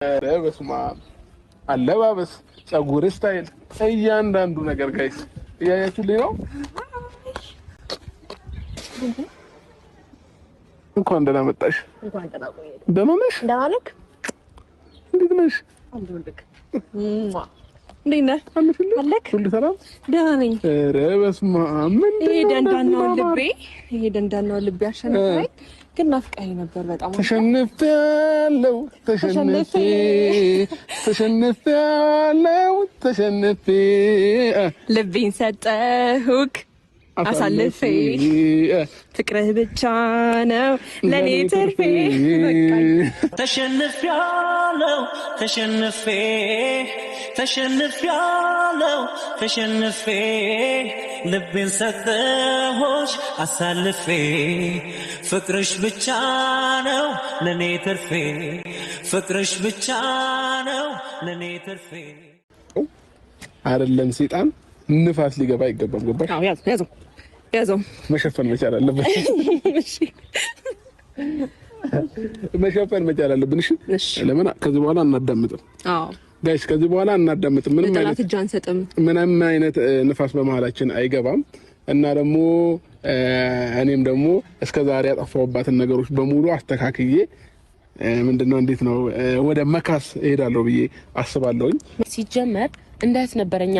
በስማ አለባበስ፣ ጸጉር ስታይል፣ እያንዳንዱ ነገር ጋይስ እያያችሁልኝ ነው። እንኳን ደህና መጣሽ። እንኳን ደህና ቆየህ። ደህና ነሽ? ደህና ነህ? እንዴት ነሽ? አለሁልህ። እንዴት ነህ? አለክ? ሁሉ ሰላም? ደህና ነኝ። ኧረ በስመ አብ ምንድን ነው ይሄ ደንዳናው ልቤ አሸነፈኝ። ግን ናፍቀኸኝ ነበር በጣም። ተሸንፌ ልቤን ሰጠሁክ አሳልፌ ፍቅርህ ብቻ ነው ለኔ ትርፌ። ተሸንፌ ልቤን ሰጠሁሽ አሳልፌ ፍቅርሽ ብቻ ነው ለኔ ትርፌ። ፍቅርሽ ብቻ ነው ለኔ ትርፌ። አይደለም ሰይጣን ንፋስ ሊገባ አይገባም። ገባሽ? አዎ ያዘው መሸፈን መቻል አለበት። እሺ መሸፈን መቻል አለብን። እሺ ለምን ከዚህ በኋላ እናዳምጥም? አዎ ጋይስ ከዚህ በኋላ እናዳምጥም። ምንም አይነት ንፋስ በመሃላችን አይገባም። እና ደግሞ እኔም ደግሞ እስከዛሬ ያጠፋሁባትን ነገሮች በሙሉ አስተካክዬ ምንድነው እንዴት ነው ወደ መካስ እሄዳለሁ ብዬ አስባለሁኝ። ሲጀመር እንዳት ነበርኛ